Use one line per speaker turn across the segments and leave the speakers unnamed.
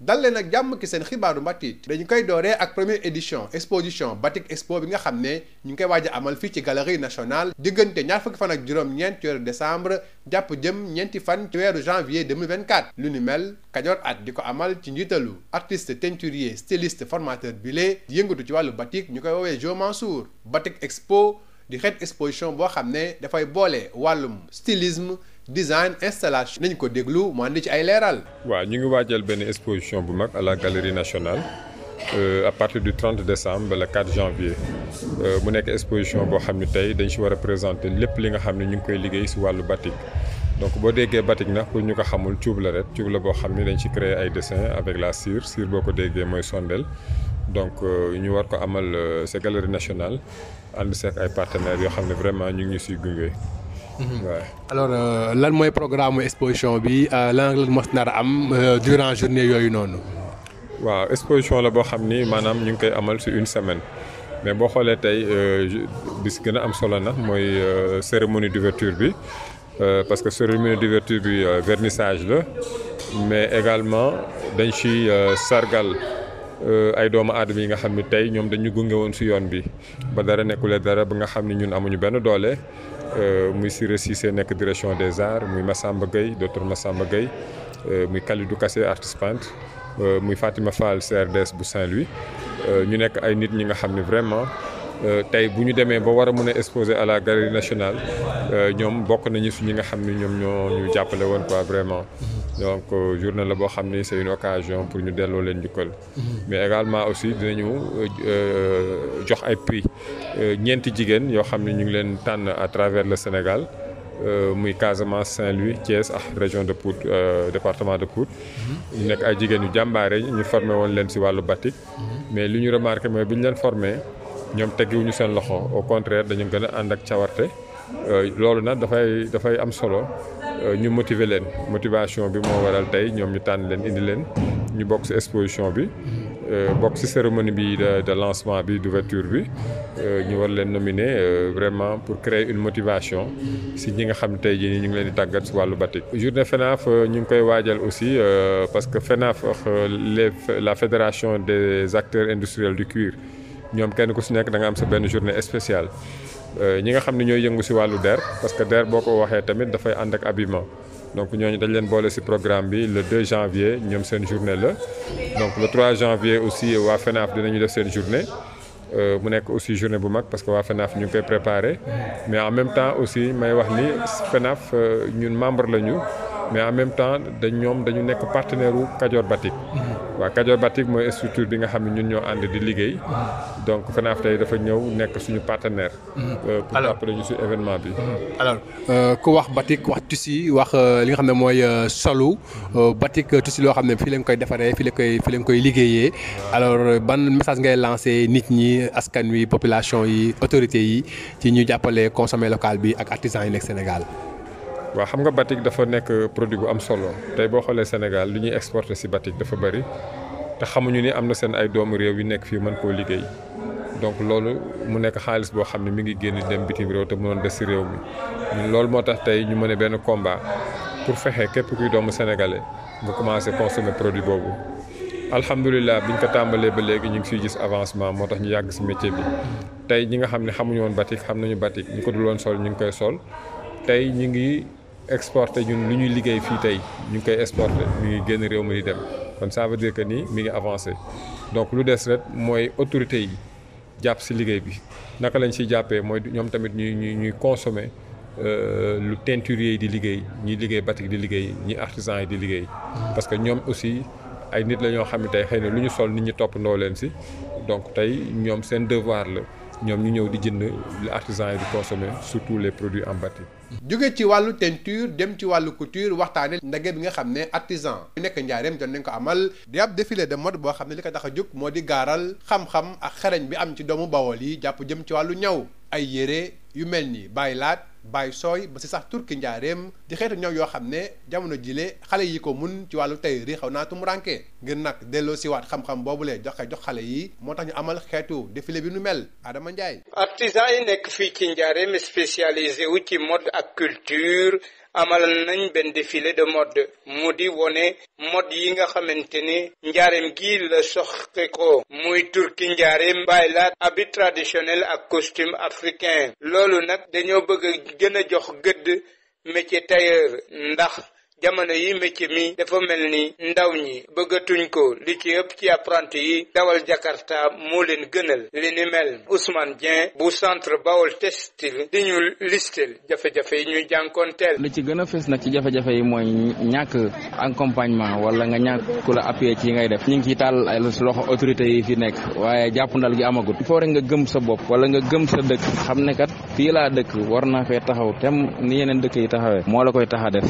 dal leen ak jàmm ki seen xibaaru mbatit dañu koy dooree ak première édition exposition Batik Expo bi nga xam ne ñu ngi koy waaj a amal fii ci galerie nationale diggante ñaar fukki fan ak juróom-ñeent ci weeru décembre jàpp jëm ñeenti fan ci weeru janvier 2024 lu ni mel Kajoor Art di ko amal ci njiitalu artiste teinturier styliste formateur bile yëngatu ci wàllu batik ñu koy woowee Jo Mansour. Batik Expo di xeet exposition boo xam ne dafay boole wàllum stylisme design installation nañ ko déglu mu andi ci ay leeral.
waaw ñu ngi waajal benn exposition bu mag à la galerie nationale à partir du 30 décembre ba le 4 janvier mu nekk exposition boo xam ne tey dañ si war a présenter lépp li nga xam ne ñu ngi koy liggéey si wàllu batik. donc boo déggee batik nag pour ñu ko xamul cuub la rek cuub la boo xam ne dañ ci créer ay dessins avec la cire boo ko déggee mooy sondel donc ñu war ko amal sa galerie nationale ànd seek ay partenaires yoo xam ne vraiment ñu ngi siy gunge. waaw
alors lan mooy programme exposition bi lan la mos nar a am durant journée yooyu noonu.
waaw exposition la boo xam ni maanaam ñu ngi koy amal sur une semaine mais boo xoolee tey bis gën a am solo nag mooy cérémonie d'ouverture bi parce que cérémonie d'ouverture bi vernissage la mais également dañ ci sargal ay doomu aadama yi nga xam ni tey ñoom dañu gunge woon ci yoon bi ba dara nekkulee dara ba nga xam ni ñun amuñu benn doole. muy Siré Cissé nekk direction des arts muy Massamba Gueye docteur Massamba Gueye muy Kalidou Kassé artiste peintre muy Fatima Fall CRDS bu Saint-Louis ñu nekk ay nit ñi nga xam ne vraiment tey bu ñu demee ba war a mën a exposer à la galerie nationale ñoom bokk nañu su ñi nga xam ne ñoom ñoo ñu jàppale woon quoi vraiment. donc journée la boo xam ni c'est une occasion pour ñu delloo leen njukkal. mais également aussi dinañu jox ay prix ñeenti jigéen yoo xam ne ñu ngi leen tànn à travers le Sénégal muy Casamance Saint-Louis Thiès ak région de Pout département de Pout. ñu nekk ay jigéen yu jàmbaare ñu formé woon leen ci wàllu batik. mais li ñu remarqué mooy bi ñu leen formé ñoom teggiwuñu seen loxo au contraire dañu gën a ànd ak cawarte loolu nag dafay am solo. ñu motiver leen motivation bi moo waral tey ñoom ñu tànn leen indi leen ñu bokk ci exposition bi bokk ci cérémonie bi de lancement bi d'ouverture bi ñu war leen nominer vraiment pour créer une motivation ci ñi nga xam tey jii ñu ngi leen di tàggat ci wàllu batik. journée FENAF ñu ngi koy waajal aussi parce que FENAF la fédération des acteurs industriels du cuir ñoom kenn ku ci nekk da nga am sa benn journée spéciale. ñi nga xam ne ñooy yëngu ci wàllu der parce que der boo ko waxee tamit dafay ànd ak habillement donc ñooñu dañ leen boole ci programme bi le 2 janvier ñoom seen journée la donc le 3 janvier aussi waa FENAF dinañu def seen journée mu nekk aussi journée bu mag parce que waa FENAF ñu ngi koy préparer mais en même temps aussi may wax ni FENAF ñun membre lañu mais en même temps dañu nekk partenaire u Kajoor Batik. waaw Kajoor Batik mooy structure bi nga xam ne ñun ñoo ànd di liggéey donc FENAF tey dafa ñëw nekk suñu partenaire. pour jàppale ñu ci événement bi.
alors ku wax batik wax tissu wax li nga xam ne mooy solu batik tissu loo xam ne fii lañ koy defaree fii lañ koy liggéeyee alors ban message ngay lancer nit ñi askan wi population yi autorités yi ci ñu jàppale consommer local bi ak artisans yi nekk Sénégal.
waaw xam nga batik dafa nekk produit bu am solo tey boo xoolee Sénégal li ñuy exporter ci batik dafa bari te xamuñu ni am na seen ay doomu réew yu nekk fii mën koo liggéey donc loolu mu nekk xaalis boo xam ne mi ngi génn dem bitim réew te mënoon des ci réew mi loolu moo tax tey ñu mën a benn combat pour fexe képp kuy doomu sénégalais nga commencer consommer produit boobu. alhamdulilah biñ ko tàmbalee ba léegi ñu ngi ciy gis avancement moo tax ñu yàgg ci métier bi tey ñi nga xam ne xamuñu woon batik xam nañu batik ñi ko dul woon sol ñu ngi koy sol tey ñu ngi. exporté ñun lu ñuy liggéey fii tey ñu ngi koy exporté ñu ngi génn réew mi di dem kon ça veut dire que ni mi ngi avancé donc lu des rek mooy autorités yi jàpp ci liggéey bi naka lañ ciy jàppee mooy ñoom tamit ñuy consommer lu teinturier yi di liggéey ñuy liggéey batik di liggéey ñi artisans yi di liggéey parce que ñoom aussi ay nit la ñoo xam ne tey xëy na lu ñu sol nit ñi toppandoo leen ci donc tey ñoom seen devoir la ñoom ñu ñëw di jënd li artisans yi di consommer surtout les produits en batik.
jóge ci wàllu teinture dem ci wàllu couture waxtaane ndaje bi nga xam ne artisan yu nekk njaareem jot nañ ko amal di ab défilé de mode boo xam ne li ko tax a jóg moo di gaaral xam-xam ak xereñ bi am ci doomu Bawol yi jàpp jëm ci wàllu ñaw ay yére yu mel ni baylaat bay sooy ba si sax turki njaareem di xeetu ñaw yoo xam ne jamono jile xale yi ko mun ci wàllu tey ri xaw naa tumuranke ngir nag delloo si waat xam-xam boobulee jox xale yi moo tax ñu amal xeetu défilé bi nu mel Adama Ndiaye.
artisan yi nekk fii ci njaareem spécialisé wu ci mode ak culture amal nañ benn défilé de mode mu di wone mode yi nga xamante ni njaareem gi la soxe ko muy turki njaareem baylaat habit traditionnel ak costume africain loolu nag dañoo bëgg a gën a jox gëdd métier tailleur ndax jamono yi métier mi dafa mel ni ndaw ñi bëggatuñ ko li ci ëpp ci apprenti yi dawal Jakarta moo leen gënal li ni mel Ousmane Dieng bu centre Baol Textile di ñu listel jafe-jafe yi ñuy jànkoonteel.
li ci gën a fës nag ci jafe-jafe yi mooy ñàkk accompagnement wala nga ñàkk ku la appuyer ci yi ngay def ñu ngi ciy taal ay loxo autorités yi fi nekk waaye jàppandal gi amagut il faut rek nga gëm sa bopp wala nga gëm sa dëkk xam ne kat fii laa dëkk war naa fee taxaw tem ni yeneen dëkk yi taxawee moo la koy tax a def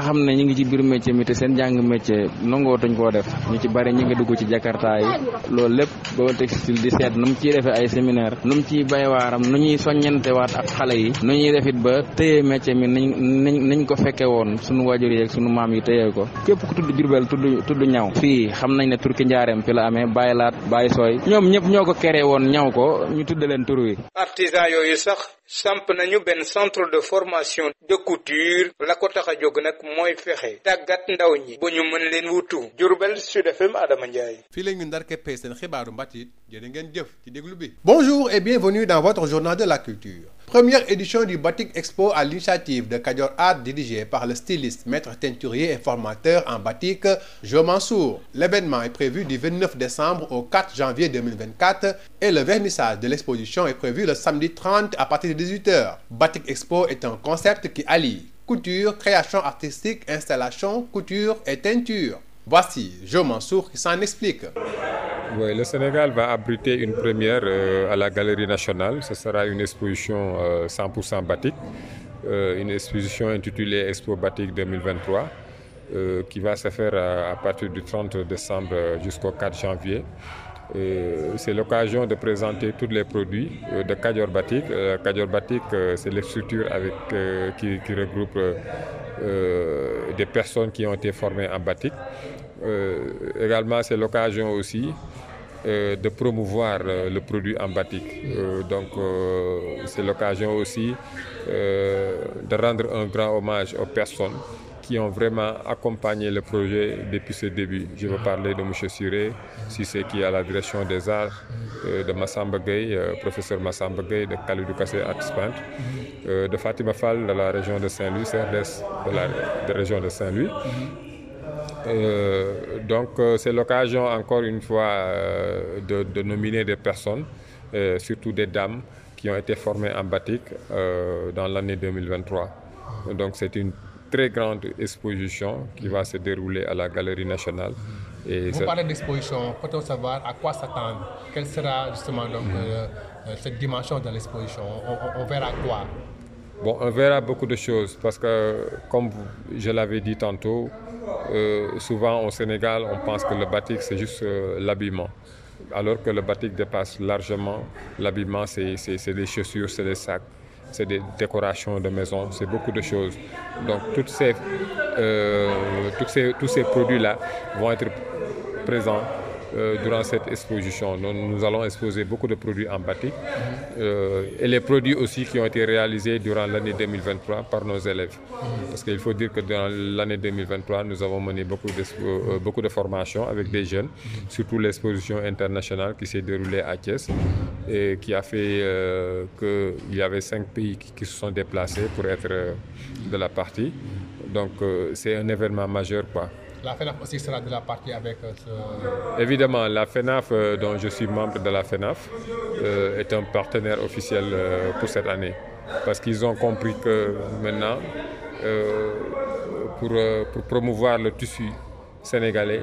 xam ne ñu ngi ci biir métier mi te seen jàng métier nangootuñ koo def ñu ci bari ñu ngi dugg ci Jakarta yi loolu lépp Baol Textile di seet nu mu ciy defee ay séminaire nu mu ciy bay waaram nu ñuy soññante waat ak xale yi nu ñuy defit ba téye métier mi niñ ko fekke woon sunu waajur yi ak sunu maam yi téye ko képp ku tudd Jurbel tudd ñaw fii xam nañ ne turki njaareem fi la amee bàyyi laat bàyyi sooy ñoom ñëpp ñoo ko créé woon ñaw ko ñu tudde leen tur wi.
artisan yooyu sax samp nañu benn centre de formation de couture la ko tax a jóg nag mooy fexe tàggat ndaw ñi ba ñu mën leen wutu. Diourbel Sud FM Adama Ndiaye.
fii la ñu ndar keppee seen xibaaru mbatit jërë ngeen jëf ci déglu bi. Bonjour et bienvenue dans votre journal de la culture. Première édition du Batik Expo à l'initiative de Kadior Art dirigé par le styliste, maître teinturier et formateur en batik Jo Mansour. L'événement est prévu du 29 décembre au 4 janvier 2024 et le vernissage de l'exposition est prévu le samedi 30 à partir de 18h. Batik Expo est un concept qui allie couture, création artistique, installation, couture et teinture. Voici Jo Mansour qui s'en explique.
Oui, le Sénégal va abriter une première à la Galerie nationale. Ce sera une exposition 100% batik, une exposition intitulée Expo Batik 2023, qui va se faire à partir du 30 décembre jusqu'au 4 janvier. C'est l'occasion de présenter tous les produits de Kadior Batik. Kadior Batik, c'est les structures qui regroupent des personnes qui ont été formées en batik. Également, c'est l'occasion aussi de promouvoir le produit en batik. C'est l'occasion aussi de rendre un grand hommage aux personnes qui ont vraiment accompagné le projet depuis ses débuts. Je veux parler de M. Sissé qui est à la direction des arts, de Massamba Gueye, professeur Massamba Gueye, de Khalidou Kassé Artist Peintre, de Fatima Fall de la région de Saint-Louis, CRDS de la région de Saint-Louis. C'est l'occasion encore une fois de nominer des personnes, surtout des dames qui ont été formées en batik dans l'année 2023. Donc c'est une très grande exposition qui va se dérouler à la Galerie nationale. Et
vous parlez d'exposition, peut-on savoir à quoi s'attendre? Quelle sera justement cette dimension de l'exposition? On verra quoi?
Bon, on verra beaucoup de choses parce que, comme je l'avais dit tantôt, souvent au Sénégal, on pense que le batik c'est juste l'habillement. Alors que le batik dépasse largement l'habillement, c'est des chaussures, c'est des sacs, c'est des décorations de maison, c'est beaucoup de choses. Donc tous ces produits-là vont être présents durant cette exposition. Nous allons exposer beaucoup de produits en batik et les produits aussi qui ont été réalisés durant l'année 2023 par nos élèves. Parce qu'il faut dire que dans l'année 2023, nous avons mené beaucoup de formations avec des jeunes, surtout l'exposition internationale qui s'est déroulée à Thiès et qui a fait qu'il y avait 5 pays qui se sont déplacés pour être de la partie. Donc c'est un événement majeur, quoi.
La FENAF aussi sera de la partie avec
Évidemment, la FENAF, dont je suis membre de la FENAF, est un partenaire officiel pour cette année. Parce qu'ils ont compris que maintenant, pour promouvoir le tissu sénégalais,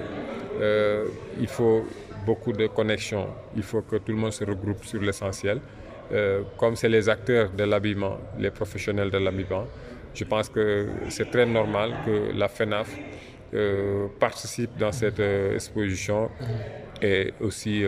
il faut beaucoup de connexions. Il faut que tout le monde se regroupe sur l'essentiel. Comme c'est les acteurs de l'habillement, les professionnels de l'habillement, je pense que c'est très normal que la FENAF participe dans cette exposition et aussi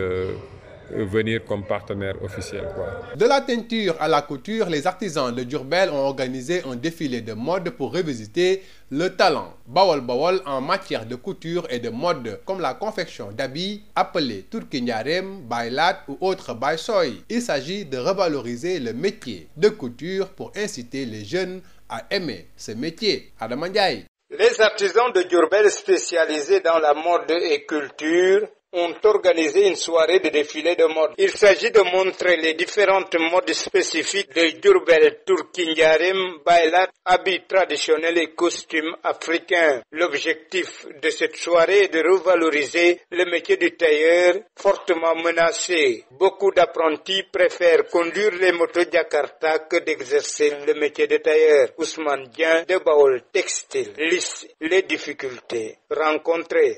venir comme partenaire officiel, quoi.
De la teinture à la couture, les artisans de Diourbel ont organisé un défilé de mode pour revisiter le talent Bawol Bawol en matière de couture et de mode, comme la confection d'habits appelés turki njaareem, baylaat ou autres baysoy. Il s'agit de revaloriser le métier de couture pour inciter les jeunes à aimer ce métier. Adama Ndiaye.
Les artisans de Diourbel spécialisés dans la mode et culture ont organisé une soirée de défilé de mode. Il s'agit de montrer les différentes modes spécifiques de Diourbel, Turki Ndiarème, Baylat, habits traditionnels et costumes africains. L'objectif de cette soirée est de revaloriser le métier du tailleur fortement menacé. Beaucoup d'apprentis préfèrent conduire les motos Jakarta que d'exercer le métier de tailleur. Ousmane Dieng de Baol Textile liste les difficultés rencontrées.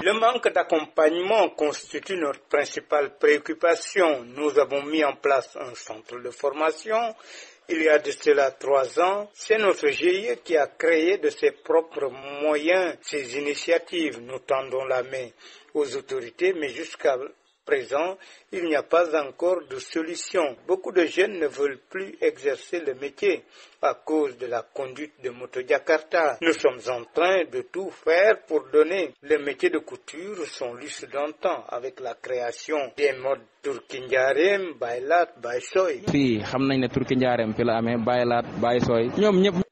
Le manque d'accompagnement constitue notre principale préoccupation. Nous avons mis en place un centre de formation. Il y a de cela 3 ans, c'est notre GIE qui a créé de ses propres moyens ces initiatives. Nous tendons la main aux autorités, mais jusqu'à présent, il n'y a pas encore de solution. Beaucoup de jeunes ne veulent plus exercer le métier à cause de la conduite de moto Jakarta. Nous sommes en train de tout faire pour donner le métier de couture son lustre d'antan avec la création des modes Turki Ndiarème, Baylat, Baysoy.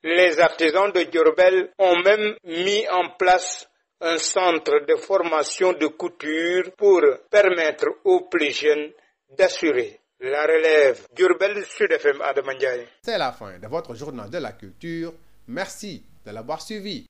Les artisans de Diourbel ont même mis en place un centre de formation de couture pour permettre aux plus jeunes d'assurer la relève. Diourbel, Sud FM, Adama Ndiaye.
C'est la fin de votre journal de la culture. Merci de l'avoir suivi.